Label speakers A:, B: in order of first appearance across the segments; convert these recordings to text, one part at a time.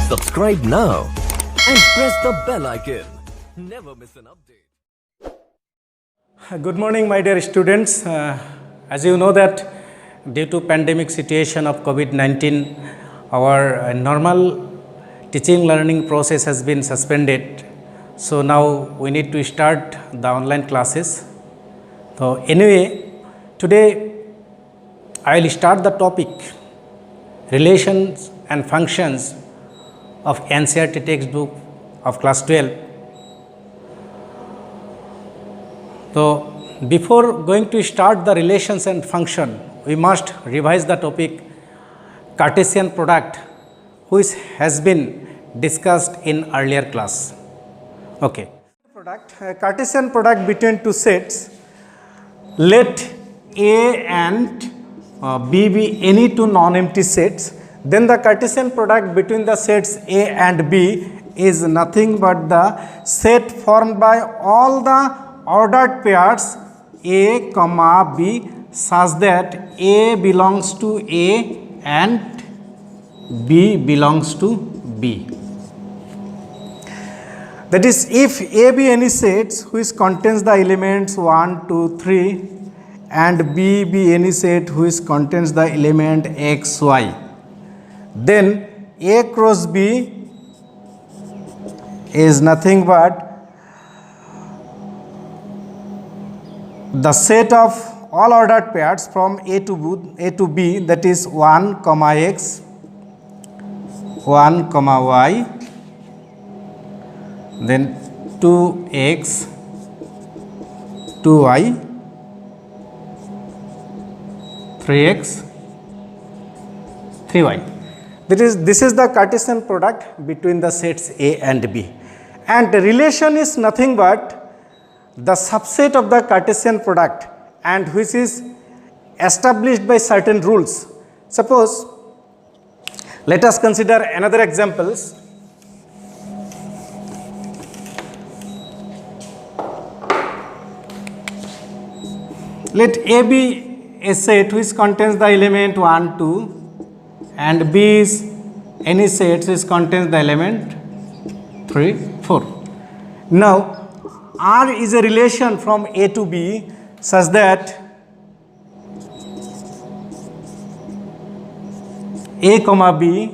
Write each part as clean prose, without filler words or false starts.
A: Subscribe now and press the bell icon. Never miss an update.
B: Good morning, my dear students. As you know that due to pandemic situation of COVID-19, our normal teaching learning process has been suspended. So now we need to start the online classes. So anyway, today I will start the topic relations and functions of NCERT textbook of class 12. So before going to start the relations and function, we must revise the topic Cartesian product, which has been discussed in earlier class. Okay. Cartesian product between two sets. Let A and B be any two non-empty sets. Then the Cartesian product between the sets A and B is nothing but the set formed by all the ordered pairs A, B such that A belongs to A and B belongs to B. That is, if A be any sets which contains the elements 1, 2, 3 and B be any set which contains the element x, y, then A cross B is nothing but the set of all ordered pairs from A to B, that is 1, x, 1, y, then 2x, 2y, 3x, 3y. This is the Cartesian product between the sets A and B. And the relation is nothing but the subset of the Cartesian product, and which is established by certain rules. Suppose, let us consider another examples. Let A be a set which contains the element 1, 2 and B is any set which contains the element 3, 4. Now, R is a relation from A to B such that A, B,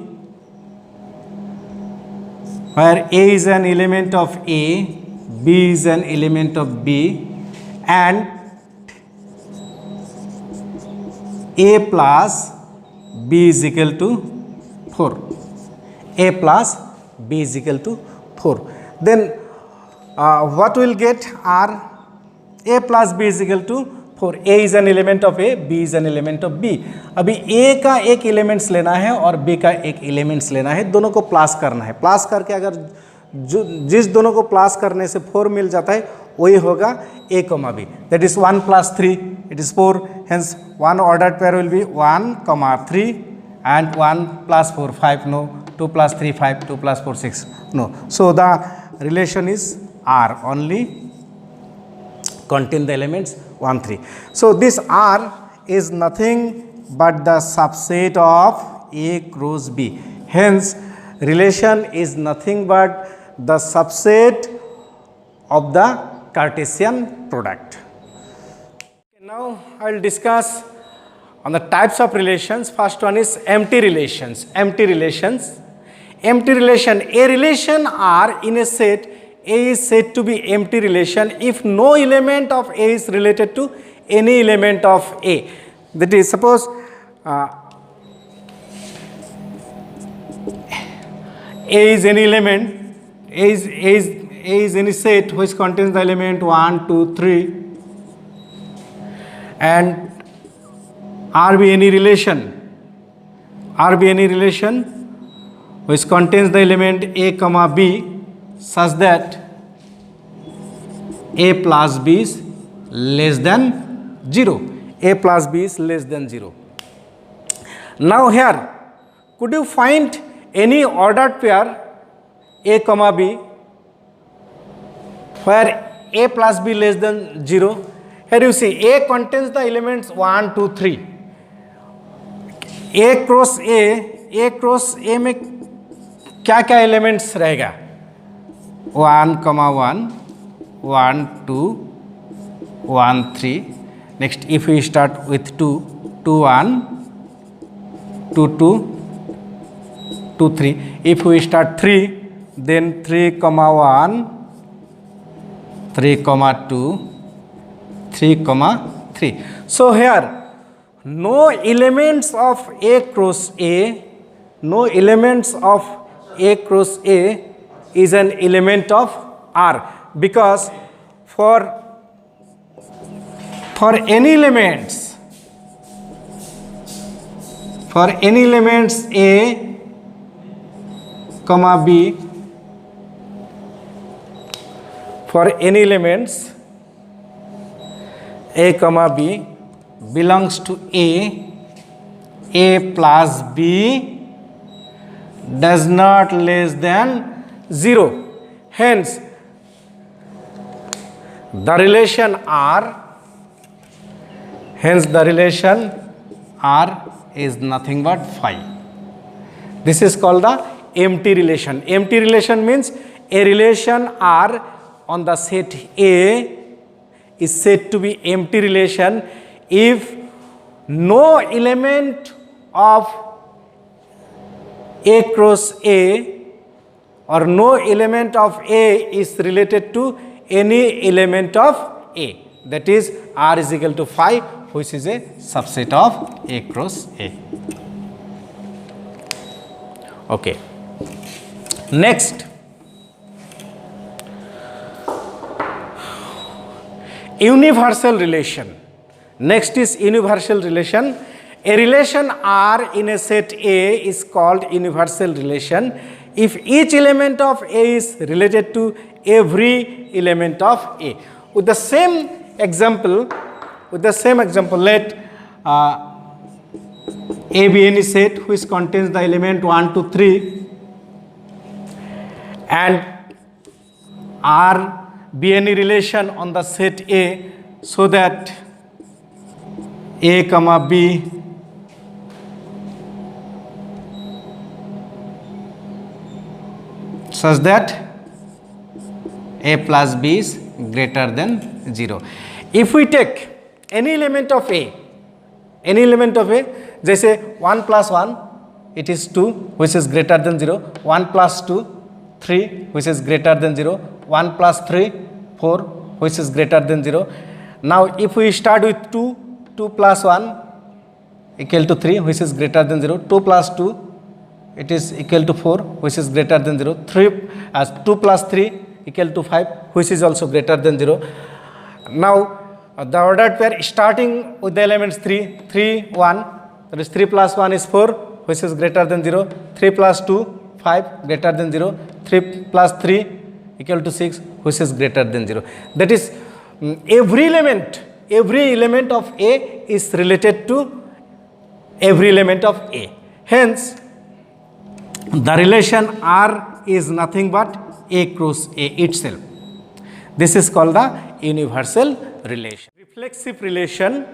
B: where A is an element of A, B is an element of B, and A plus B is equal to 4. A plus B is equal to 4. Then what will get R? A plus B is equal to 4. A is an element of A, B is an element of B. अभी A का एक elements लेना है और B का एक elements लेना है, दोनों को प्लस करना है. प्लस करके अगर जिस दोनों को प्लस करने से 4 मिल जाता है वही होगा A, B. That is 1 plus 3, it is 4. Hence, one ordered pair will be 1, 3 and 1 plus 4, 5. No. 2 plus 3, 5. 2 plus 4, 6. No. So, the relation is R, only contain the elements 1, 3. So, this R is nothing but the subset of A cross B. Hence, relation is nothing but the subset of the Cartesian product. Now, I will discuss on the types of relations. First one is empty relations. Empty relations. Empty relation. A relation R in a set A is said to be empty relation if no element of A is related to any element of A. That is, suppose A is any element, A is any set which contains the element 1, 2, 3 and R be any relation, which contains the element A, B such that A plus B is less than 0. A plus B is less than 0. Now here, could you find any ordered pair A, B where A plus B less than 0? Here you see A contains the elements 1, 2, 3. A cross A में क्या क्या elements रहेगा? 1, 1, 1, 2, 1, 3. Next, if we start with 2, 2, 1, 2, 2, 2, 3. If we start 3, then 3, 1, 3, 2, 3, 3. So here, no elements of A cross A, no elements of A cross A is an element of R, because for any elements, A, B, for any elements A, B belongs to A plus B does not less than 0. Hence, the relation R is nothing but phi. This is called the empty relation. Empty relation means a relation R on the set A is said to be empty relation if no element of A cross A or no element of A is related to any element of A. That is, R is equal to phi, which is a subset of A cross A. Okay. Next, universal relation. Next is universal relation. A relation R in a set A is called universal relation if each element of A is related to every element of A. With the same example, let A be any set which contains the element 1, 2, 3 and R be any relation on the set A, so that A, B such that A plus B is greater than 0. If we take any element of A, जैसे 1 plus 1 it is 2 which is greater than 0, 1 plus 2 3 which is greater than 0, 1 plus 3 4 which is greater than 0. Now if we start with 2, 2 plus 1 equal to 3 which is greater than 0, 2 plus 2 it is equal to 4 which is greater than 0, 2 plus 3 equal to 5 which is also greater than 0. Now the ordered pair starting with the elements 3, 3, 1, that is 3 plus 1 is 4 which is greater than 0, 3 plus 2, 5 greater than 0, 3 plus 3 equal to 6 which is greater than 0. That is, every element of A is related to every element of A. Hence, the relation R is nothing but A cross A itself. This is called the universal relation. Reflexive relation,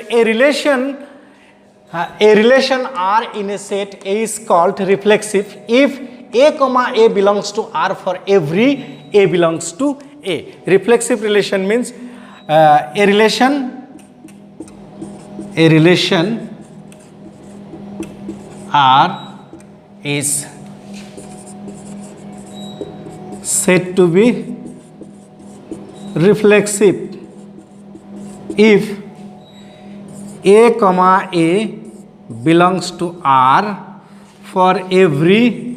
B: a relation R in a set A is called reflexive if A, belongs to R for every A belongs to A. Reflexive relation means a relation R is said to be reflexive if A, belongs to R for every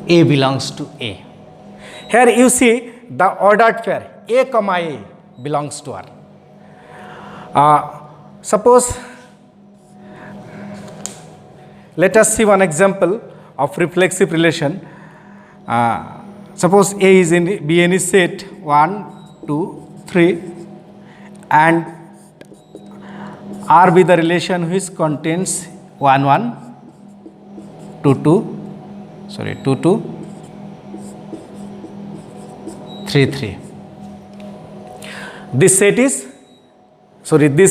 B: A belongs to A. Here you see the ordered pair A, belongs to R. Suppose, let us see one example of reflexive relation. Suppose A is be any set 1, 2, 3 and R be the relation which contains 1, 1, 2, 2, 3, 3. This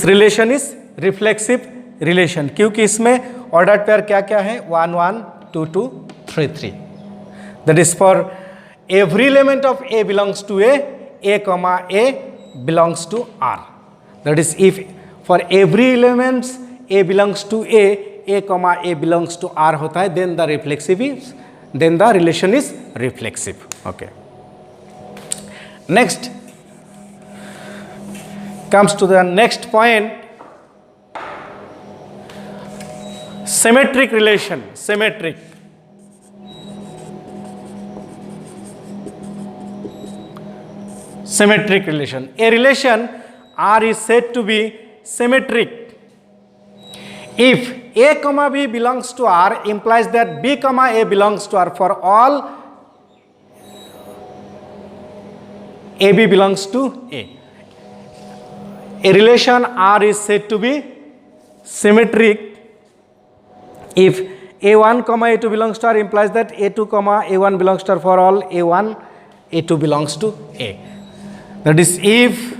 B: relation is reflexive relation क्योंकि इसमें order pair क्या क्या है, 1 1 2 2 3 3. That is for every element of A belongs to A comma A belongs to R. That is, if for every elements A belongs to A comma A belongs to R होता है, then the relation is reflexive. Okay. Next comes to the next point, symmetric relation. Symmetric. Symmetric relation. A relation R is said to be symmetric if A comma B belongs to R implies that B comma A belongs to R for all AB belongs to A. A relation R is said to be symmetric if A1 comma A2 belongs to R implies that A2 comma A1 belongs to R for all A1 A2 belongs to A. That is, if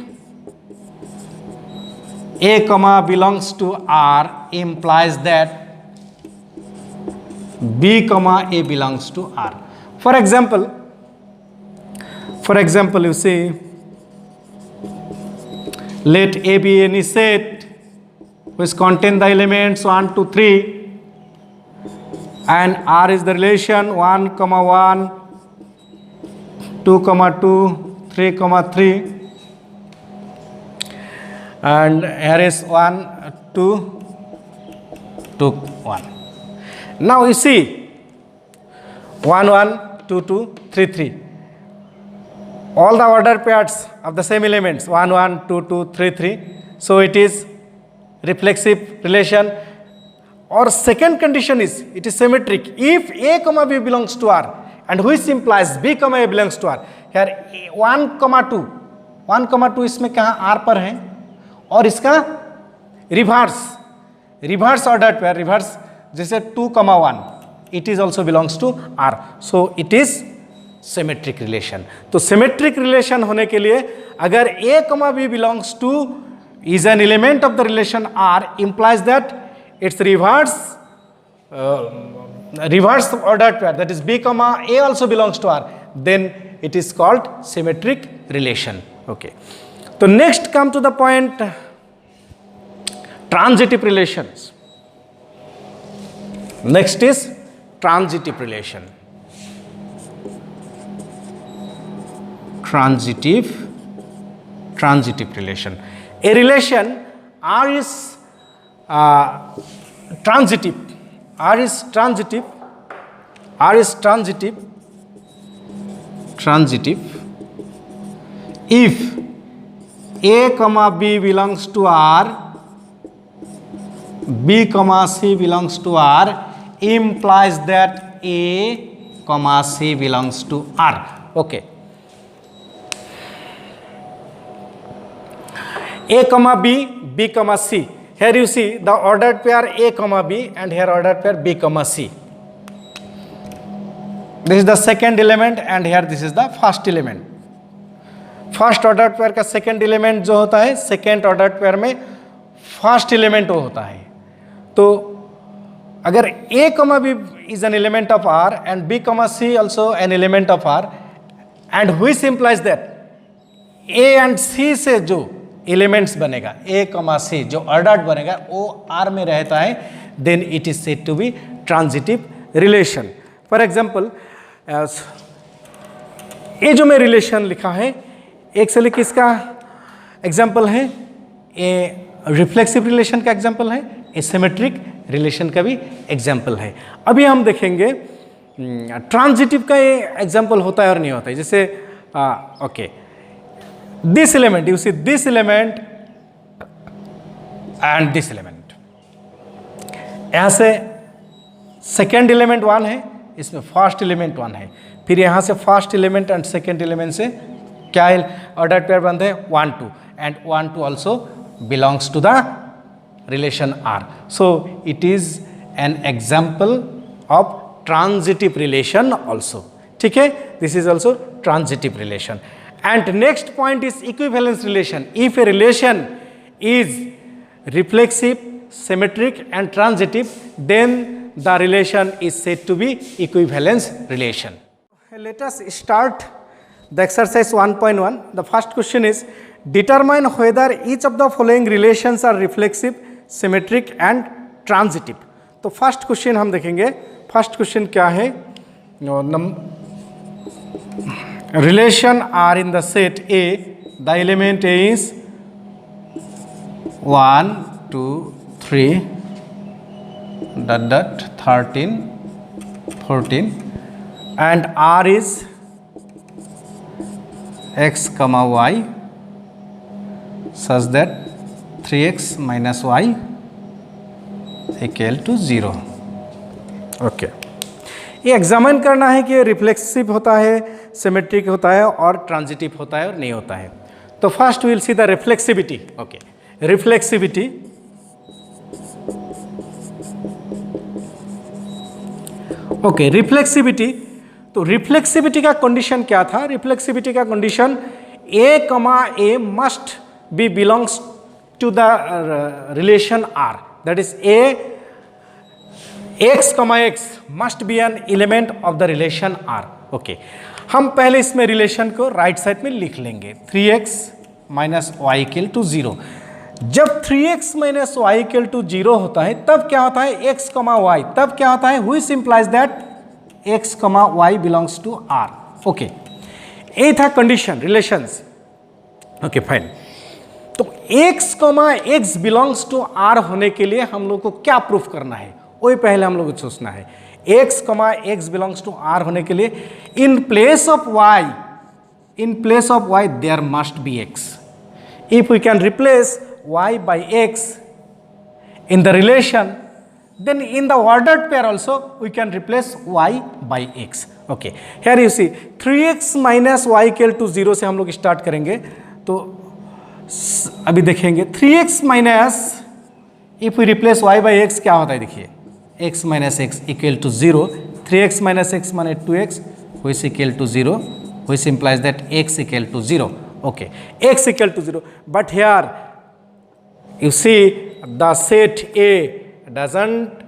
B: A comma belongs to R implies that B comma A belongs to R. For example, you see, let A be any set which contain the elements 1 to 3 and R is the relation 1 comma 1, 2 comma 2, 3 comma 3, and here is 1 2 2 1. Now you see 1 1 2 2 3 3, all the order pairs of the same elements 1 1 2 2 3 3, so it is reflexive relation. Or second condition is it is symmetric if A comma B belongs to R and which implies B comma A belongs to R. Here 1 comma 2 इसमें कहाँ R पर है और इसका reverse order pair, reverse जैसे 2 comma 1 it is also belongs to R, so it is symmetric relation. तो symmetric relation होने के लिए अगर A comma B belongs to is an element of the relation R implies that its reverse order pair, that is B comma A also belongs to R, then it is called symmetric relation. Okay. So next come to the point, transitive relations. Next is transitive relation. Transitive relation. A relation R is transitive. R is transitive if A comma B belongs to R, B comma C belongs to R implies that A comma C belongs to R. Okay. A comma B, B comma C. Here you see the ordered pair A comma B and here ordered pair B comma C. This is the second element and here this is the first element. First order pair का second element जो होता है, second order pair में first element वो होता है. तो अगर A comma B is an element of R and B comma C also an element of R and which implies that A and C से जो एलिमेंट्स बनेगा A comma C जो ऑर्डर्ड बनेगा वो R में रहता है, then it is said to be transitive relation. For example, ये जो मैं रिलेशन लिखा है एक से लेकर किसका एग्जाम्पल है, ए रिफ्लेक्सिव रिलेशन का एग्जाम्पल है, ए सिमेट्रिक रिलेशन का भी एग्जाम्पल है. अभी हम देखेंगे ट्रांजिटिव का ये एग्जाम्पल होता है और नहीं होता है. जैसे okay, this element, you see this element and this element, यहाँ से सेकेंड एलिमेंट 1 है, इसमें फर्स्ट एलिमेंट 1 है, फिर यहाँ से first element and second element से क्या ऑर्डर पेयर बनते हैं 1 2 and 1 2 also belongs to the relation R. So it is an example of transitive relation also. ठीक है, this is also transitive relation. And next point is equivalence relation. If a relation is reflexive symmetric and transitive, then the relation is said to be equivalence relation. Let us start the exercise 1.1. The first question is, determine whether each of the following relations are reflexive, symmetric and transitive. तो first question हम देखेंगे. First question क्या है? Relation are in the set A, the element is 1, 2, 3, 13, 14, and R is x comma y such that 3x minus y equal to 0. Okay, ये examine करना है कि ये रिफ्लेक्सिव होता है, सिमेट्रिक होता है और ट्रांजिटिव होता है और नहीं होता है. तो first will see the reflexivity. Okay, reflexivity. Okay, reflexivity. तो रिफ्लेक्सिविटी का कंडीशन क्या था? रिफ्लेक्सिविटी का condition a comma a must be belongs to the relation R. That is a x comma x must be an element of the relation R. Okay, हम पहले इसमें relation को right side में लिख लेंगे. 3x minus Y equal to 0. जब 3x minus Y equal to 0 होता है तब क्या होता है? x comma Y. तब क्या होता है? Which implies that x comma Y belongs to R. Okay, ये था कंडीशन रिलेशंस. Okay fine. तो x comma x belongs to R होने के लिए हम लोग को क्या प्रूफ करना है? वही पहले हम लोग को सोचना है. x comma x belongs to R होने के लिए in place of y there must be x. If we can replace y by x in the relation, then in the ordered pair also we can replace y by x. Okay, here you see 3x minus y equal to 0 से हम लोग start करेंगे. तो अभी देखेंगे 3x minus, if we replace y by x क्या होता है? देखिए x minus x equal to 0. 3x minus x माने 2x which equal to 0, which implies that x equal to 0. Okay, x equal to 0. But here you see the set A doesn't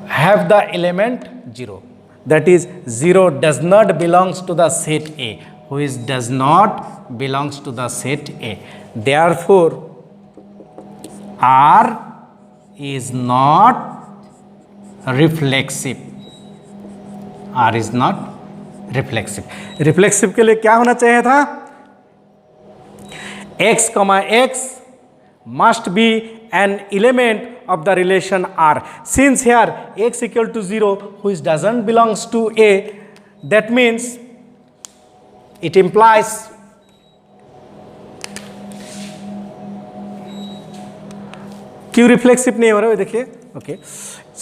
B: have the element 0. That is 0 does not belongs to the set A, which does not belongs to the set A. Therefore, R is not reflexive. R is not reflexive. Reflexive के लिए क्या होना चाहिए था? x comma x must be an element of the relation R. Since here x equal to 0 which doesn't belongs to A, that means it implies क्यों reflexive नहीं हो रहा है? देखिए. Okay,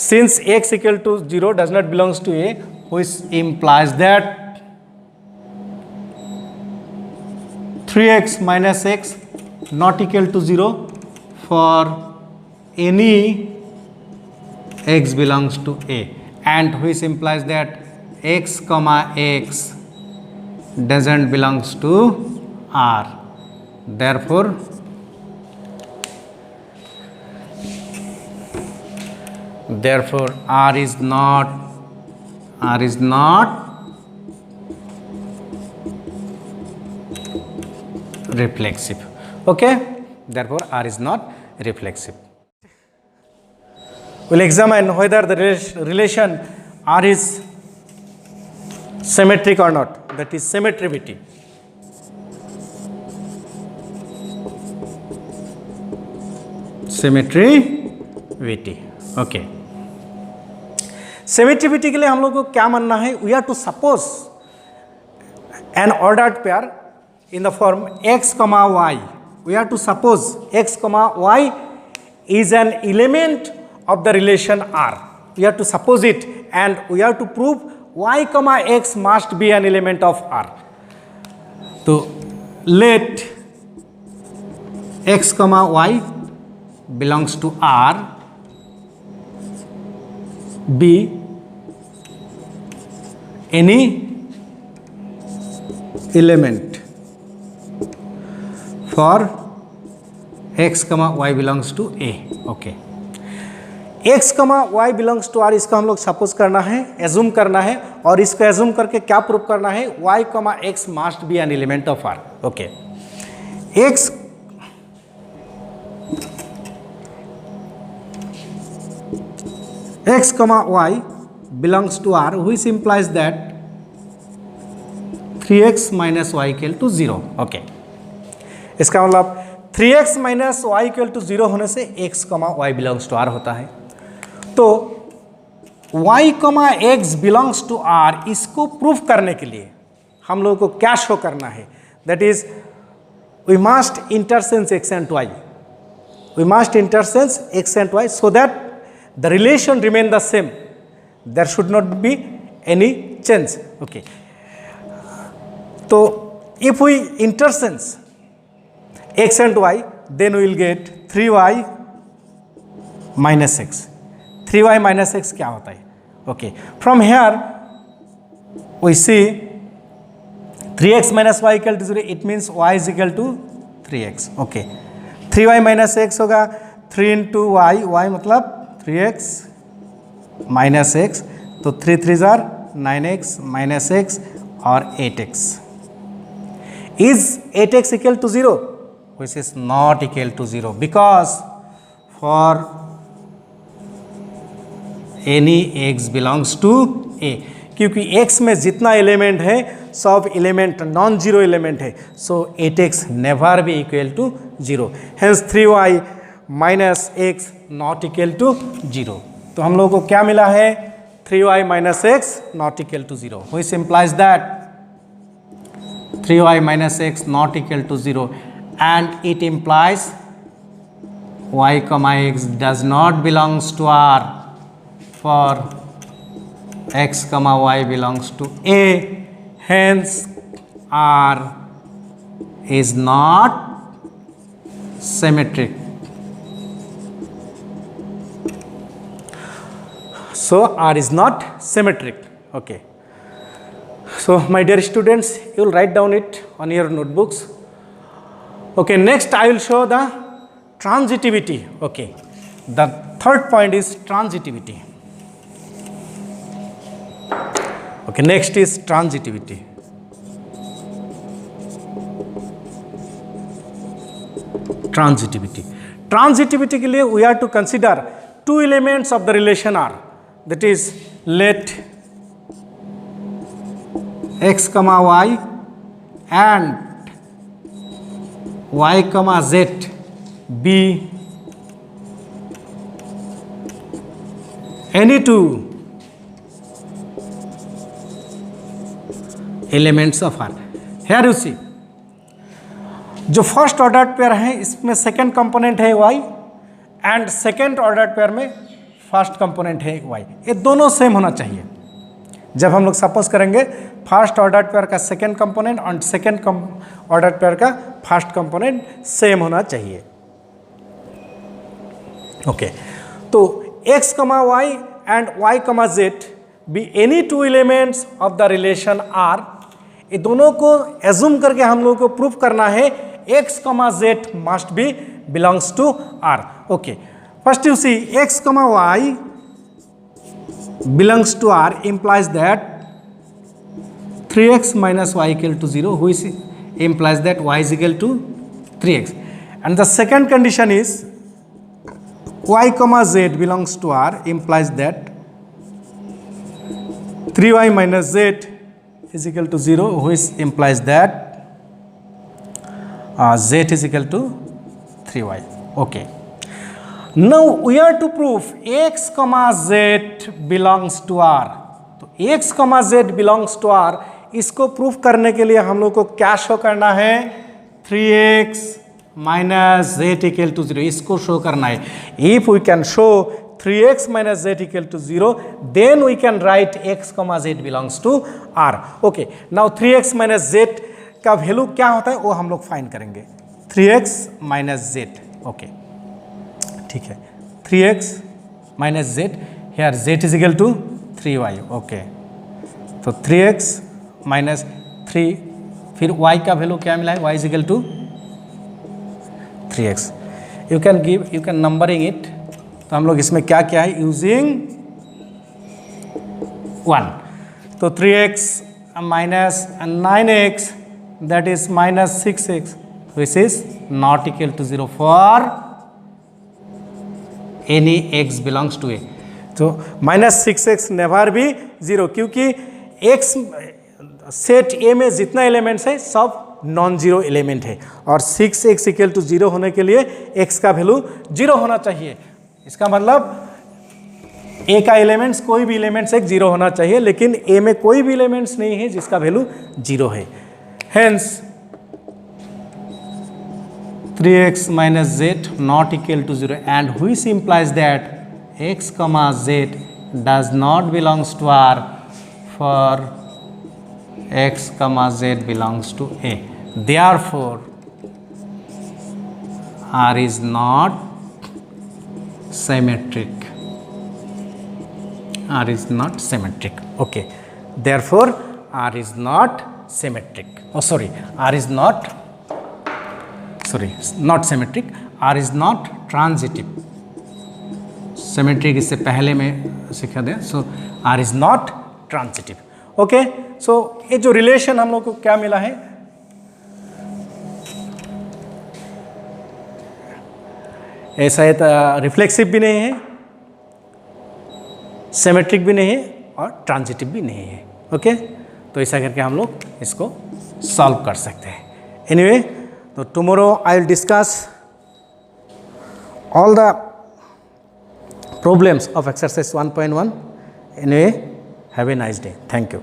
B: since x equal to 0 does not belongs to A, which implies that 3x minus x not equal to 0 for any x belongs to A, and which implies that x comma x doesn't belongs to R. Therefore, R is not reflexive. Okay, therefore R is not reflexive. We'll examine whether the relation R is symmetric or not. That is symmetricity. Symmetricity. Okay. Symmetricity के लिए हम लोग को क्या मानना है? We have to suppose an ordered pair in the form x comma y. We have to suppose x comma y is an element of the relation R. We have to suppose it, and we have to prove y comma x must be an element of R. So let x comma y belongs to R be any element for x comma y belongs to a, okay. x comma y belongs to r, इसका हम लोग suppose करना है, assume करना है, और इसको assume करके क्या प्रूव करना है, y कमा x must be an element of r, okay. x comma y belongs to R, which implies that 3x minus y equal to 0, okay. इसका मतलब 3x minus y equal to 0 होने से x comma y belongs to R होता है। तो y comma x belongs to R, इसको proof करने के लिए हम लोगों को क्या शो करना है, that is we must interchange x and y, we must interchange x and y so that the relation remain the same, there should not be any change, okay। तो if we interchange x and y, then we will get 3y minus x, 3y minus x क्या होता है, okay। from here we see 3x minus y equal to 0, it means y is equal to 3x, okay। 3y minus x होगा 3 into y, y मतलब 3x minus x, तो 3 3s are 9x minus x और 8x। Is 8x equal to 0? Which is not equal to 0, because for any x belongs to a, क्योंकि x में जितना element है सब element non zero element है, so 8x never be equal to 0, hence 3y minus x not equal to 0। तो हम लोगों को क्या मिला है, 3y minus x not equal to 0, which implies that 3y minus x not equal to 0, and it implies y comma x does not belongs to R for x comma y belongs to A, hence R is not symmetric. So R is not symmetric, okay। So my dear students, you will write down it on your notebooks, okay। Next I will show the transitivity, okay। The third point is transitivity, okay। Next is transitivity, transitivity के लिए we are to consider two elements of the relation R, that is let x comma y and y comma z be any two elements of R। Here you see, जो first order pair है इसमें second component है y and second order pair में first component है y, ये दोनों same होना चाहिए। जब हम लोग सपोज करेंगे फर्स्ट ऑर्डर पेयर का सेकेंड कंपोनेंट और सेकेंड ऑर्डर पेयर का फर्स्ट कंपोनेंट सेम होना चाहिए, ओके। तो x comma y and y कमा z be any two elements of the relation R, ये दोनों को एज्यूम करके हम लोगों को प्रूफ करना है x comma z must be belongs to R, okay. First you see x comma y belongs to R implies that 3x minus y equal to 0, which implies that y is equal to 3x, and the second condition is y comma z belongs to R implies that 3y minus z is equal to 0, which implies that z is equal to 3y, okay। Now we are to prove x comma z belongs to R, तो x comma z belongs to R, इसको proof करने के लिए हम लोग को क्या show करना है, 3x minus z equal to 0, इसको शो करना है। If we can show 3x minus z equal to 0, then we can write x comma z belongs to R, okay। Now 3x minus z का value क्या होता है वो हम लोग फाइंड करेंगे, 3x minus z, okay। ठीक है, 3x minus z, here z is equal to 3y, okay. तो 3x माइनस 3, फिर y का वैल्यू क्या मिला है, y is equal to 3x। You can numbering it. तो हम लोग इसमें क्या क्या है, यूजिंग 1। तो 3x minus 9x, that is minus 6x, which is not equal to 0 for any x belongs to a। तो माइनस 6x नेवर भी 0, क्योंकि x सेट A में जितना एलिमेंट्स है सब नॉन जीरो एलिमेंट है, और 6x इक्वल टू 0 होने के लिए x का वैल्यू 0 होना चाहिए। इसका मतलब A का एलिमेंट्स, कोई भी एलिमेंट्स एक 0 होना चाहिए, लेकिन A में कोई भी एलिमेंट्स नहीं है जिसका वैल्यू 0 है। Hence 3x minus z not equal to 0, and which implies that x comma z does not belongs to R for x comma z belongs to A. Therefore R is not symmetric. R is not symmetric. Okay. Therefore R is not symmetric. Oh sorry, R is not symmetric. R is not transitive. Symmetric इससे पहले में सिखा दें। So R is not transitive. Okay. So ये जो relation हम लोग को क्या मिला है, ऐसा है, रिफ्लेक्सिव भी नहीं है, सिमेट्रिक भी नहीं है, और ट्रांजिटिव भी नहीं है। ओके, तो ऐसा करके हम लोग इसको सॉल्व कर सकते हैं। एनीवे, तो tomorrow I will discuss all the problems of exercise 1.1। Anyway, have a nice day. Thank you.